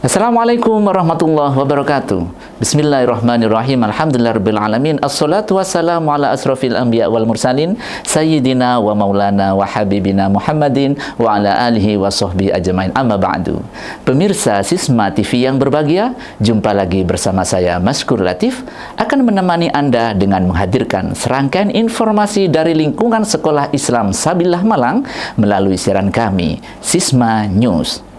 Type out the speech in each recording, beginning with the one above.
Assalamualaikum warahmatullahi wabarakatuh. Bismillahirrahmanirrahim. Alhamdulillahirabbil alamin. Assalatu wassalamu ala asrofil anbiya wal mursalin sayyidina wa maulana wa habibina Muhammadin wa ala alihi wa sahbihi ajmain. Amma ba'du. Pemirsa Sisma TV yang berbahagia, jumpa lagi bersama saya Maskur Latif akan menemani Anda dengan menghadirkan serangkaian informasi dari lingkungan Sekolah Islam Sabillah Malang melalui siaran kami Sisma News.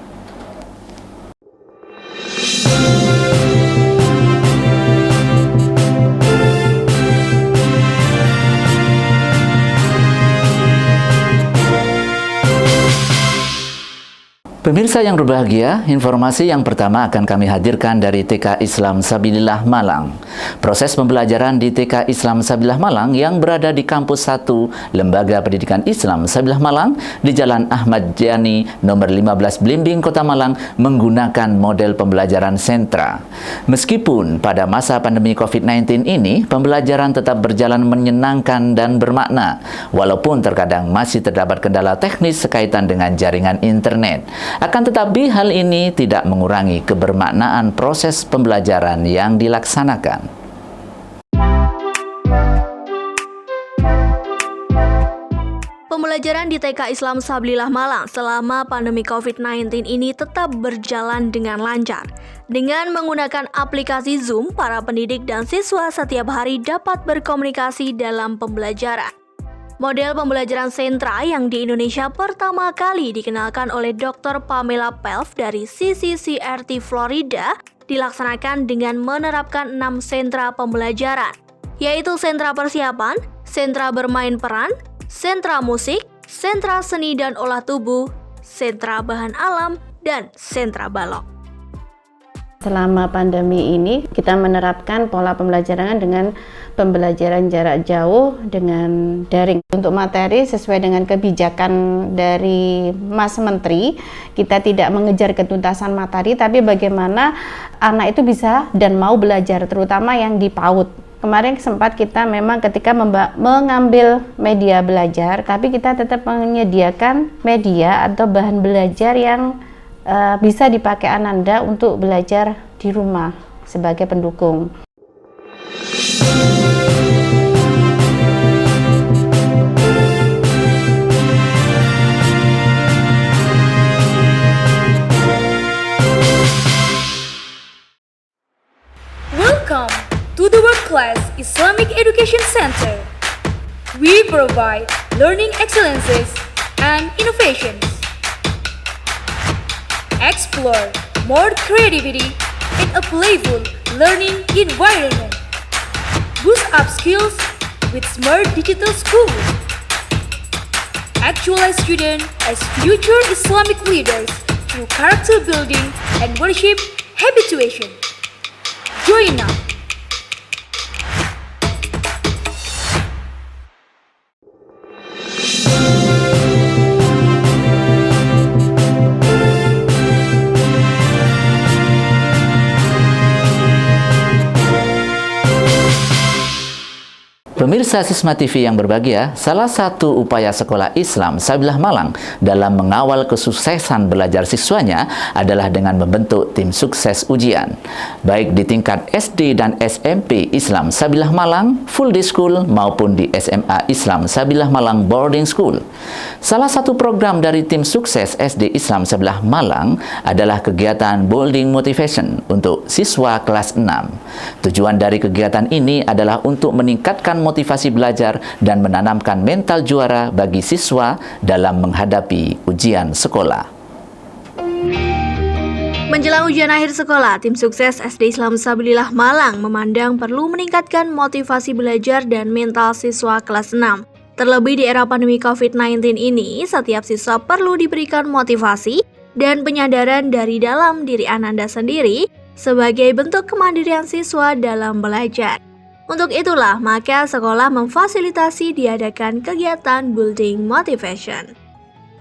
Pemirsa yang berbahagia, informasi yang pertama akan kami hadirkan dari TK Islam Sabilillah Malang. Proses pembelajaran di TK Islam Sabilillah Malang yang berada di Kampus 1 Lembaga Pendidikan Islam Sabilillah Malang di Jalan Ahmad Yani nomor 15 Blimbing, Kota Malang menggunakan model pembelajaran sentra. Meskipun pada masa pandemi COVID-19 ini pembelajaran tetap berjalan menyenangkan dan bermakna, walaupun terkadang masih terdapat kendala teknis sekaitan dengan jaringan internet. Akan tetapi hal ini tidak mengurangi kebermaknaan proses pembelajaran yang dilaksanakan. Pembelajaran di TK Islam Sabilillah Malang selama pandemi COVID-19 ini tetap berjalan dengan lancar. Dengan menggunakan aplikasi Zoom, para pendidik dan siswa setiap hari dapat berkomunikasi dalam pembelajaran. Model pembelajaran sentra yang di Indonesia pertama kali dikenalkan oleh Dr. Pamela Pelf dari CCCRT Florida dilaksanakan dengan menerapkan 6 sentra pembelajaran, yaitu sentra persiapan, sentra bermain peran, sentra musik, sentra seni dan olah tubuh, sentra bahan alam, dan sentra balok. Selama pandemi ini kita menerapkan pola pembelajaran dengan pembelajaran jarak jauh dengan daring. Untuk materi sesuai dengan kebijakan dari Mas Menteri, kita tidak mengejar ketuntasan materi, tapi bagaimana anak itu bisa dan mau belajar, terutama yang di PAUD. Kemarin sempat kita memang ketika mengambil media belajar, tapi kita tetap menyediakan media atau bahan belajar yang bisa dipakai Ananda untuk belajar di rumah sebagai pendukung. Welcome to the World Class Islamic Education Center. We provide learning excellences, and innovations. Explore more creativity in a playful learning environment. Boost up skills with smart digital schools. Actualize students as future Islamic leaders through character building and worship habituation. Join now. Pemirsa Sisma TV yang berbahagia, salah satu upaya Sekolah Islam Sabilah Malang dalam mengawal kesuksesan belajar siswanya adalah dengan membentuk tim sukses ujian. Baik di tingkat SD dan SMP Islam Sabilah Malang Full Day School maupun di SMA Islam Sabilah Malang Boarding School. Salah satu program dari tim sukses SD Islam Sabilah Malang adalah kegiatan Building Motivation untuk siswa kelas 6. Tujuan dari kegiatan ini adalah untuk meningkatkan motivasi belajar dan menanamkan mental juara bagi siswa dalam menghadapi ujian sekolah. Menjelang ujian akhir sekolah, tim sukses SD Islam Sabilillah Malang memandang perlu meningkatkan motivasi belajar dan mental siswa kelas 6. Terlebih di era pandemi COVID-19 ini, setiap siswa perlu diberikan motivasi dan penyadaran dari dalam diri Ananda sendiri sebagai bentuk kemandirian siswa dalam belajar. Untuk itulah, maka sekolah memfasilitasi diadakan kegiatan Building Motivation.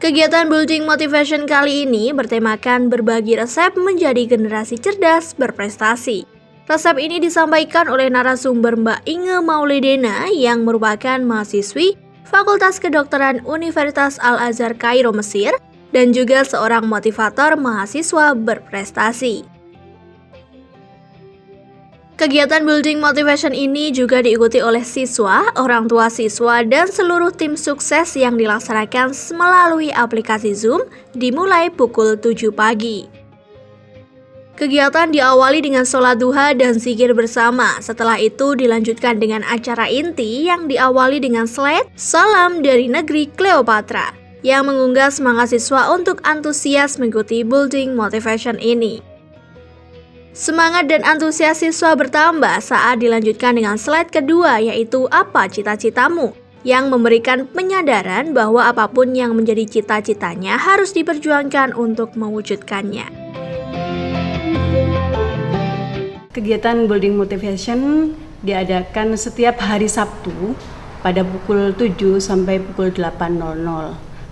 Kegiatan Building Motivation kali ini bertemakan berbagi resep menjadi generasi cerdas berprestasi. Resep ini disampaikan oleh narasumber Mbak Inge Maulidena yang merupakan mahasiswi Fakultas Kedokteran Universitas Al-Azhar Kairo, Mesir, dan juga seorang motivator mahasiswa berprestasi. Kegiatan Building Motivation ini juga diikuti oleh siswa, orang tua siswa, dan seluruh tim sukses yang dilaksanakan melalui aplikasi Zoom dimulai pukul 7 pagi. Kegiatan diawali dengan sholat duha dan zikir bersama. Setelah itu dilanjutkan dengan acara inti yang diawali dengan slide Salam dari Negeri Cleopatra yang mengunggah semangat siswa untuk antusias mengikuti Building Motivation ini. Semangat dan antusias siswa bertambah saat dilanjutkan dengan slide kedua, yaitu apa cita-citamu, yang memberikan penyadaran bahwa apapun yang menjadi cita-citanya harus diperjuangkan untuk mewujudkannya. Kegiatan Building Motivation diadakan setiap hari Sabtu pada pukul 7 sampai pukul 8.00.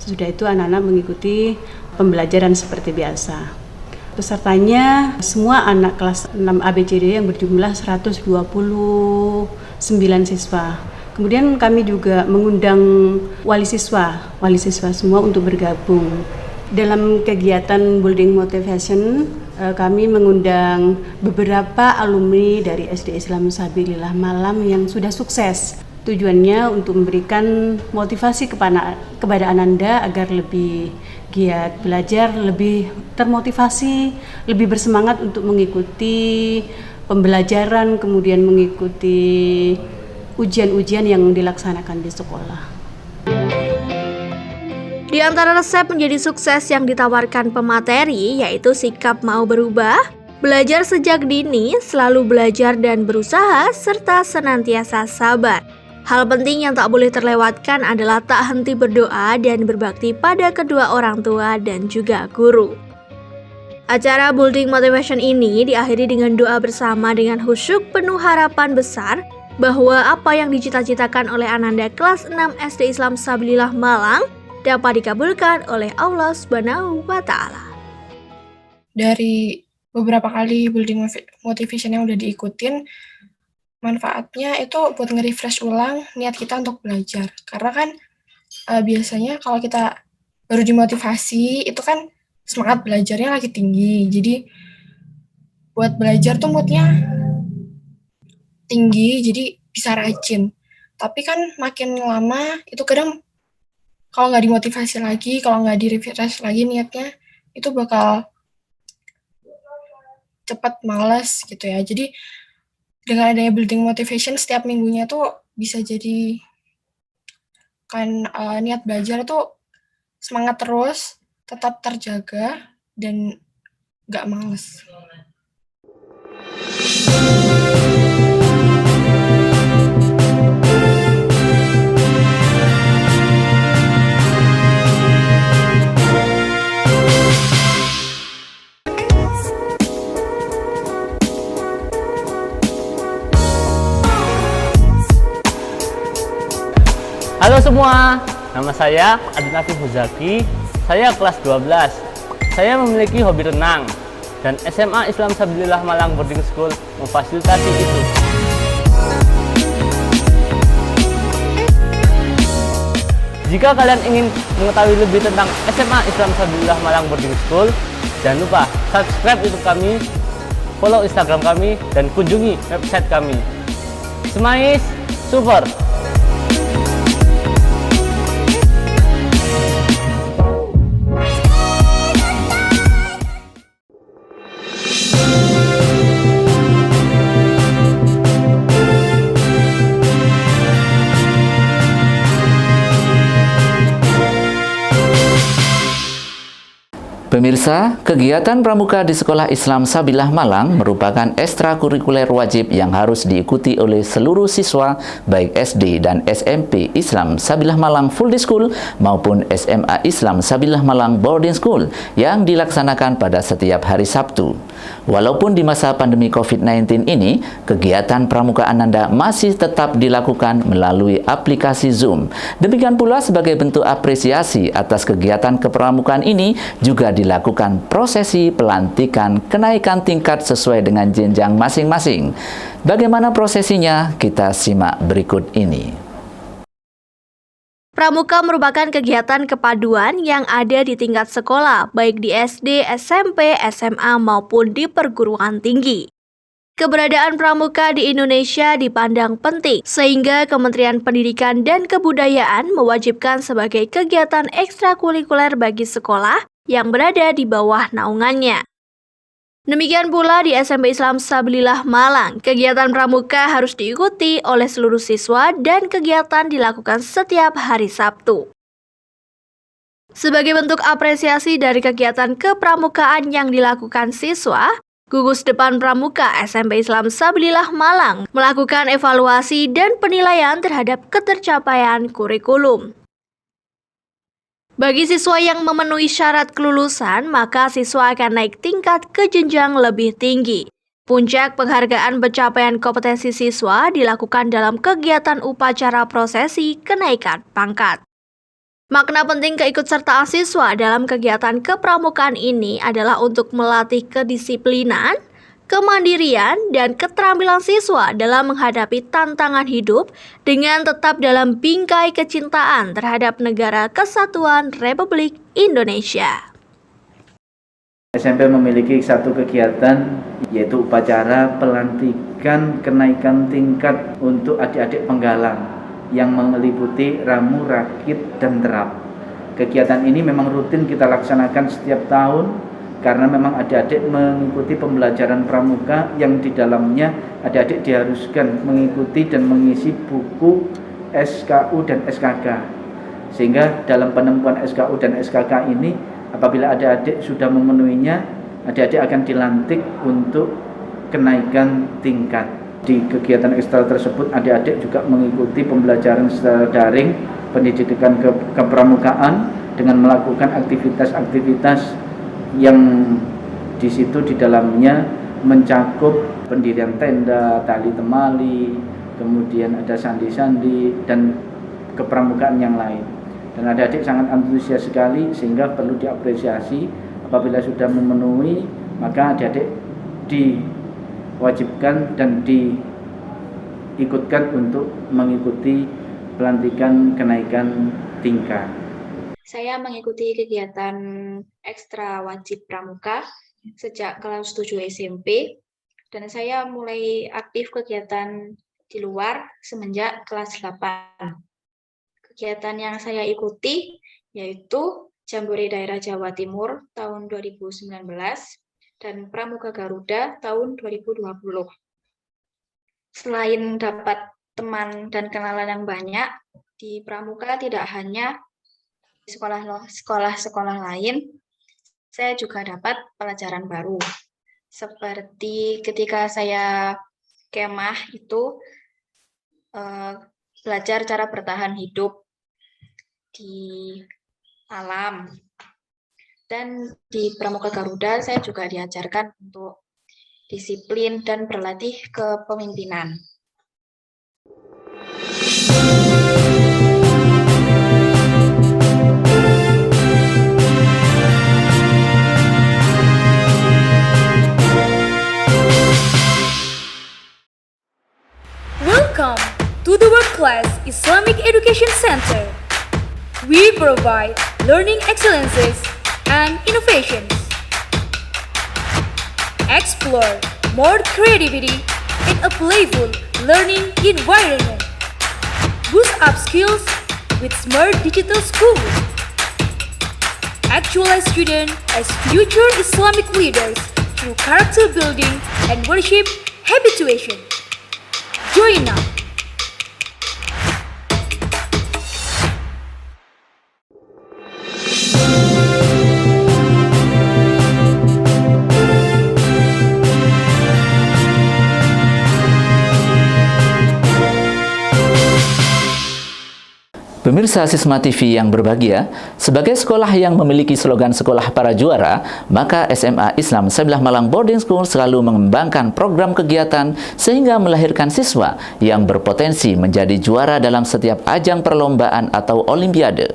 Sesudah itu anak-anak mengikuti pembelajaran seperti biasa. Pesertanya semua anak kelas 6 ABCD yang berjumlah 129 siswa. Kemudian kami juga mengundang wali siswa semua untuk bergabung. Dalam kegiatan Building Motivation, kami mengundang beberapa alumni dari SD Islam Sabilillah Malang yang sudah sukses. Tujuannya untuk memberikan motivasi kepada Ananda agar lebih giat belajar, lebih termotivasi, lebih bersemangat untuk mengikuti pembelajaran, kemudian mengikuti ujian-ujian yang dilaksanakan di sekolah. Di antara resep menjadi sukses yang ditawarkan pemateri yaitu sikap mau berubah, belajar sejak dini, selalu belajar dan berusaha, serta senantiasa sabar. Hal penting yang tak boleh terlewatkan adalah tak henti berdoa dan berbakti pada kedua orang tua dan juga guru. Acara Building Motivation ini diakhiri dengan doa bersama dengan khusyuk penuh harapan besar bahwa apa yang dicita-citakan oleh Ananda kelas 6 SD Islam Sabilillah Malang dapat dikabulkan oleh Allah Subhanahu wa Ta'ala. Dari beberapa kali Building Motivation yang udah diikutin, manfaatnya itu buat nge-refresh ulang niat kita untuk belajar. Karena kan biasanya kalau kita baru dimotivasi, itu kan semangat belajarnya lagi tinggi. Jadi buat belajar tuh moodnya tinggi, jadi bisa rajin. Tapi kan makin lama, itu kadang kalau nggak dimotivasi lagi, kalau nggak di-refresh lagi niatnya, itu bakal cepat malas gitu ya. Jadi dengan adanya Building Motivation setiap minggunya tuh bisa jadi menyebabkan niat belajar itu semangat terus, tetap terjaga, dan nggak males. Halo semua, nama saya Adin Afif Muzaki, saya kelas 12. Saya memiliki hobi renang dan SMA Islam Sabilillah Malang Boarding School memfasilitasi itu. Jika kalian ingin mengetahui lebih tentang SMA Islam Sabilillah Malang Boarding School, jangan lupa subscribe YouTube kami, follow Instagram kami, dan kunjungi website kami. Semais, super! Pemirsa, kegiatan pramuka di Sekolah Islam Sabilillah Malang merupakan ekstrakurikuler wajib yang harus diikuti oleh seluruh siswa baik SD dan SMP Islam Sabilillah Malang Full Day School maupun SMA Islam Sabilillah Malang Boarding School yang dilaksanakan pada setiap hari Sabtu. Walaupun di masa pandemi COVID-19 ini, kegiatan pramuka Ananda masih tetap dilakukan melalui aplikasi Zoom. Demikian pula sebagai bentuk apresiasi atas kegiatan kepramukaan ini juga dilakukan prosesi pelantikan kenaikan tingkat sesuai dengan jenjang masing-masing. Bagaimana prosesinya? Kita simak berikut ini. Pramuka merupakan kegiatan kepaduan yang ada di tingkat sekolah, baik di SD, SMP, SMA, maupun di perguruan tinggi. Keberadaan pramuka di Indonesia dipandang penting, sehingga Kementerian Pendidikan dan Kebudayaan mewajibkan sebagai kegiatan ekstrakurikuler bagi sekolah yang berada di bawah naungannya. Demikian pula di SMP Islam Sabilillah Malang, kegiatan pramuka harus diikuti oleh seluruh siswa dan kegiatan dilakukan setiap hari Sabtu. Sebagai bentuk apresiasi dari kegiatan kepramukaan yang dilakukan siswa, Gugus Depan Pramuka SMP Islam Sabilillah Malang melakukan evaluasi dan penilaian terhadap ketercapaian kurikulum. Bagi siswa yang memenuhi syarat kelulusan, maka siswa akan naik tingkat ke jenjang lebih tinggi. Puncak penghargaan pencapaian kompetensi siswa dilakukan dalam kegiatan upacara prosesi kenaikan pangkat. Makna penting keikutsertaan siswa dalam kegiatan kepramukaan ini adalah untuk melatih kedisiplinan, kemandirian, dan keterampilan siswa dalam menghadapi tantangan hidup dengan tetap dalam bingkai kecintaan terhadap Negara Kesatuan Republik Indonesia. SMP memiliki satu kegiatan yaitu upacara pelantikan kenaikan tingkat untuk adik-adik penggalang yang meliputi ramu, rakit, dan terap. Kegiatan ini memang rutin kita laksanakan setiap tahun karena memang adik-adik mengikuti pembelajaran pramuka yang di dalamnya adik-adik diharuskan mengikuti dan mengisi buku SKU dan SKK. Sehingga dalam penemuan SKU dan SKK ini, apabila adik-adik sudah memenuhinya, adik-adik akan dilantik untuk kenaikan tingkat. Di kegiatan ekstra tersebut, adik-adik juga mengikuti pembelajaran secara daring, pendidikan kepramukaan dengan melakukan aktivitas-aktivitas yang di situ di dalamnya mencakup pendirian tenda, tali temali, kemudian ada sandi-sandi dan kepramukaan yang lain. Dan adik-adik sangat antusias sekali sehingga perlu diapresiasi. Apabila sudah memenuhi, maka adik-adik diwajibkan dan diikutkan untuk mengikuti pelantikan kenaikan tingkat. Saya mengikuti kegiatan ekstra wajib pramuka sejak kelas 7 SMP dan saya mulai aktif kegiatan di luar semenjak kelas 8. Kegiatan yang saya ikuti yaitu Jambore Daerah Jawa Timur tahun 2019 dan Pramuka Garuda tahun 2020. Selain dapat teman dan kenalan yang banyak, di Pramuka tidak hanya sekolah-sekolah lain, saya juga dapat pelajaran baru. Seperti ketika saya kemah itu belajar cara bertahan hidup di alam. Dan di Pramuka Garuda saya juga diajarkan untuk disiplin dan berlatih kepemimpinan. Welcome to the World Class Islamic Education Center. We provide learning excellences and innovations. Explore more creativity in a playful learning environment. Boost up skills with smart digital schools. Actualize students as future Islamic leaders through character building and worship habituation. Join us. Pemirsa Sisma TV yang berbahagia, sebagai sekolah yang memiliki slogan sekolah para juara, maka SMA Islam Sabilah Malang Boarding School selalu mengembangkan program kegiatan sehingga melahirkan siswa yang berpotensi menjadi juara dalam setiap ajang perlombaan atau olimpiade.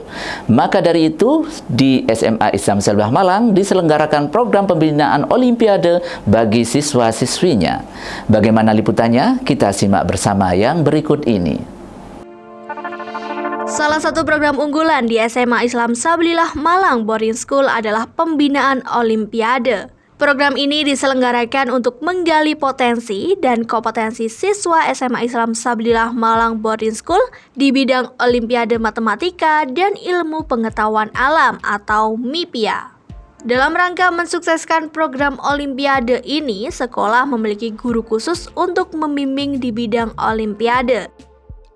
Maka dari itu, di SMA Islam Sabilah Malang diselenggarakan program pembinaan olimpiade bagi siswa-siswinya. Bagaimana liputannya? Kita simak bersama yang berikut ini. Salah satu program unggulan di SMA Islam Sabillah Malang Boarding School adalah pembinaan Olimpiade. Program ini diselenggarakan untuk menggali potensi dan kompetensi siswa SMA Islam Sabillah Malang Boarding School di bidang Olimpiade Matematika dan Ilmu Pengetahuan Alam atau MIPIA. Dalam rangka mensukseskan program Olimpiade ini, sekolah memiliki guru khusus untuk membimbing di bidang Olimpiade.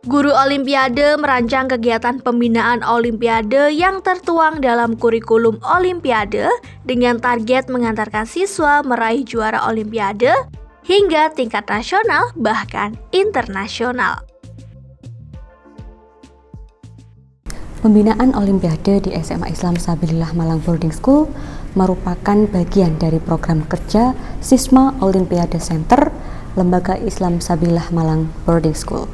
Guru Olimpiade merancang kegiatan pembinaan Olimpiade yang tertuang dalam kurikulum Olimpiade dengan target mengantarkan siswa meraih juara Olimpiade hingga tingkat nasional bahkan internasional. Pembinaan Olimpiade di SMA Islam Sabillah Malang Boarding School merupakan bagian dari program kerja Sisma Olimpiade Center Lembaga Islam Sabillah Malang Boarding School.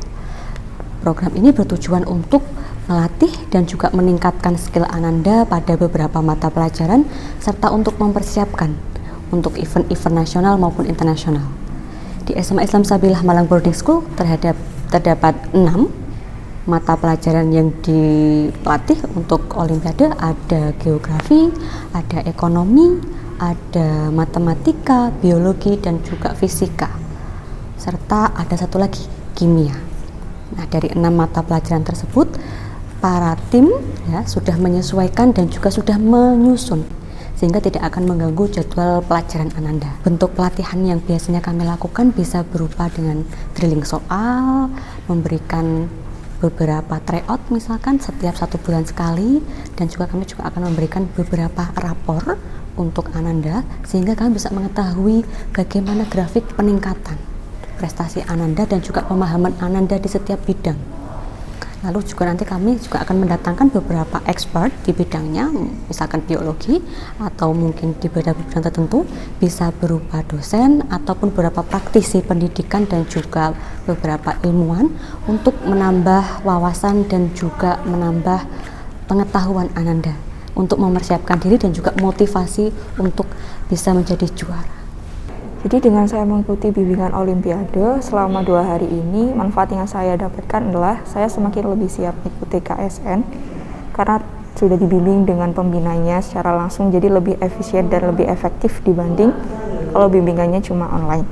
Program ini bertujuan untuk melatih dan juga meningkatkan skill Ananda pada beberapa mata pelajaran serta untuk mempersiapkan untuk event-event nasional maupun internasional. Di SMA Islam Sabillah Malang Boarding School terdapat 6 mata pelajaran yang dilatih untuk Olimpiade. Ada geografi, ada ekonomi, ada matematika, biologi, dan juga fisika. Serta ada satu lagi, kimia. Nah, dari 6 mata pelajaran tersebut, para tim sudah menyesuaikan dan juga sudah menyusun sehingga tidak akan mengganggu jadwal pelajaran Ananda. Bentuk pelatihan yang biasanya kami lakukan bisa berupa dengan drilling soal, memberikan beberapa tryout misalkan setiap 1 bulan sekali, dan juga kami juga akan memberikan beberapa rapor untuk Ananda sehingga kami bisa mengetahui bagaimana grafik peningkatan prestasi Ananda dan juga pemahaman Ananda di setiap bidang. Lalu juga nanti kami juga akan mendatangkan beberapa expert di bidangnya, misalkan biologi atau mungkin di bidang tertentu, bisa berupa dosen ataupun beberapa praktisi pendidikan dan juga beberapa ilmuwan untuk menambah wawasan dan juga menambah pengetahuan Ananda untuk mempersiapkan diri dan juga motivasi untuk bisa menjadi juara. Jadi dengan saya mengikuti bimbingan Olimpiade selama 2 hari ini, manfaat yang saya dapatkan adalah saya semakin lebih siap mengikuti KSN karena sudah dibimbing dengan pembinanya secara langsung, jadi lebih efisien dan lebih efektif dibanding kalau bimbingannya cuma online.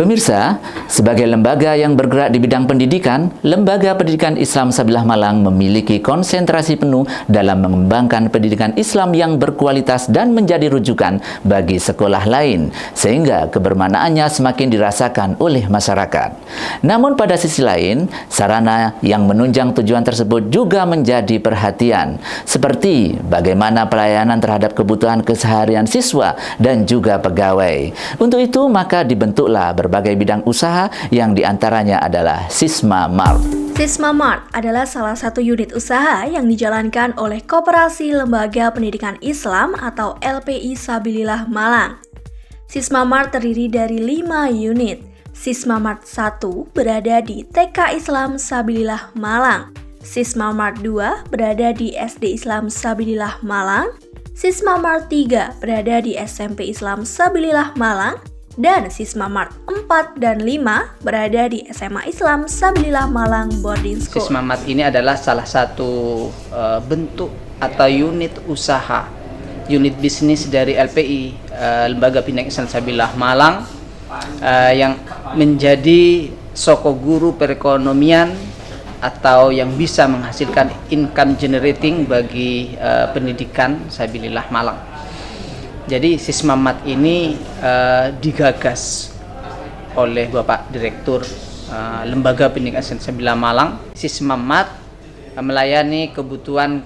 Pemirsa, sebagai lembaga yang bergerak di bidang pendidikan, Lembaga Pendidikan Islam Sabilah Malang memiliki konsentrasi penuh dalam mengembangkan pendidikan Islam yang berkualitas dan menjadi rujukan bagi sekolah lain, sehingga kebermanaannya semakin dirasakan oleh masyarakat. Namun pada sisi lain, sarana yang menunjang tujuan tersebut juga menjadi perhatian, seperti bagaimana pelayanan terhadap kebutuhan keseharian siswa dan juga pegawai. Untuk itu, maka dibentuklah berbagai bidang usaha yang diantaranya adalah Sisma Mart. Sisma Mart adalah salah satu unit usaha yang dijalankan oleh Koperasi Lembaga Pendidikan Islam atau LPI Sabilillah Malang. Sisma Mart terdiri dari 5 unit. Sisma Mart 1 berada di TK Islam Sabilillah Malang. Sisma Mart 2 berada di SD Islam Sabilillah Malang. Sisma Mart 3 berada di SMP Islam Sabilillah Malang. Dan Sisma Mart 4 dan 5 berada di SMA Islam Sabilillah Malang Boarding School. Sisma Mart ini adalah salah satu bentuk atau unit usaha, unit bisnis dari LPI, Lembaga Pendidikan Islam Sabilillah Malang, yang menjadi soko guru perekonomian atau yang bisa menghasilkan income generating bagi pendidikan Sabilillah Malang. Jadi Sisma Mart ini digagas oleh Bapak Direktur Lembaga Pendidikan Islam Sabilillah Malang. Sisma Mart melayani kebutuhan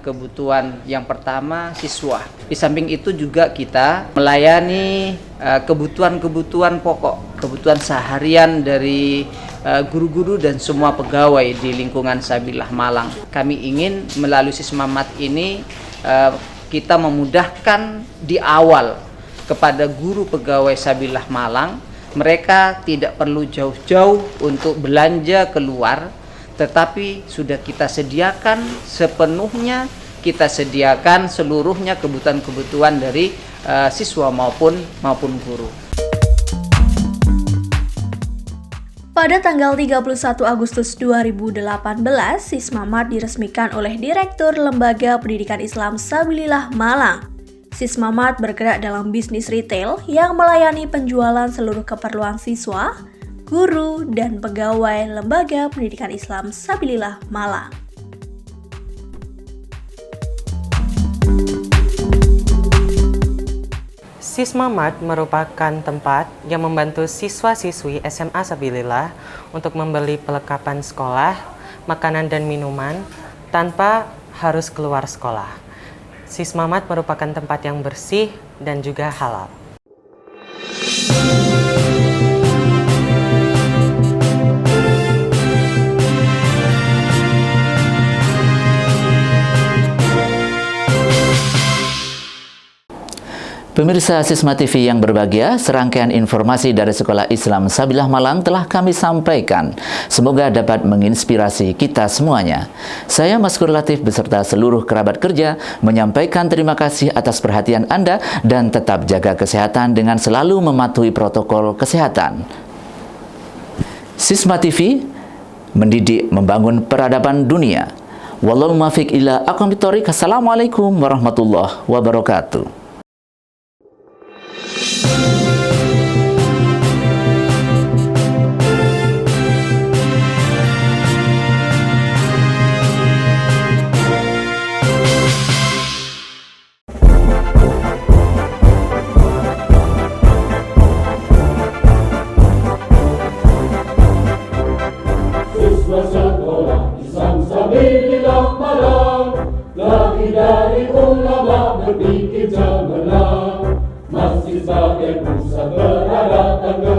yang pertama siswa. Di samping itu juga kita melayani kebutuhan pokok, kebutuhan seharian dari guru-guru dan semua pegawai di lingkungan Sabilillah Malang. Kami ingin melalui Sisma Mart ini kita memudahkan di awal kepada guru pegawai Sabilillah Malang. Mereka tidak perlu jauh-jauh untuk belanja keluar, tetapi sudah kita sediakan sepenuhnya, kita sediakan seluruhnya kebutuhan-kebutuhan dari siswa maupun guru. Pada tanggal 31 Agustus 2018, Sisma Mart diresmikan oleh Direktur Lembaga Pendidikan Islam Sabilillah Malang. Sisma Mart bergerak dalam bisnis retail yang melayani penjualan seluruh keperluan siswa, guru, dan pegawai Lembaga Pendidikan Islam Sabilillah Malang. Sisma Mart merupakan tempat yang membantu siswa-siswi SMA Sabilillah untuk membeli perlengkapan sekolah, makanan dan minuman tanpa harus keluar sekolah. Sisma Mart merupakan tempat yang bersih dan juga halal. Pemirsa Sisma TV yang berbahagia, serangkaian informasi dari Sekolah Islam Sabilillah Malang telah kami sampaikan. Semoga dapat menginspirasi kita semuanya. Saya Maskur Latif beserta seluruh kerabat kerja menyampaikan terima kasih atas perhatian Anda dan tetap jaga kesehatan dengan selalu mematuhi protokol kesehatan. Sisma TV mendidik membangun peradaban dunia. Wallahul muwaffiq ila aqwamit thoriq. Assalamualaikum warahmatullahi wabarakatuh. Sekolah Islam Sabilillah Malang, lahir dari ulama berpikir cemerlang, masih sebagai pusat peradaban.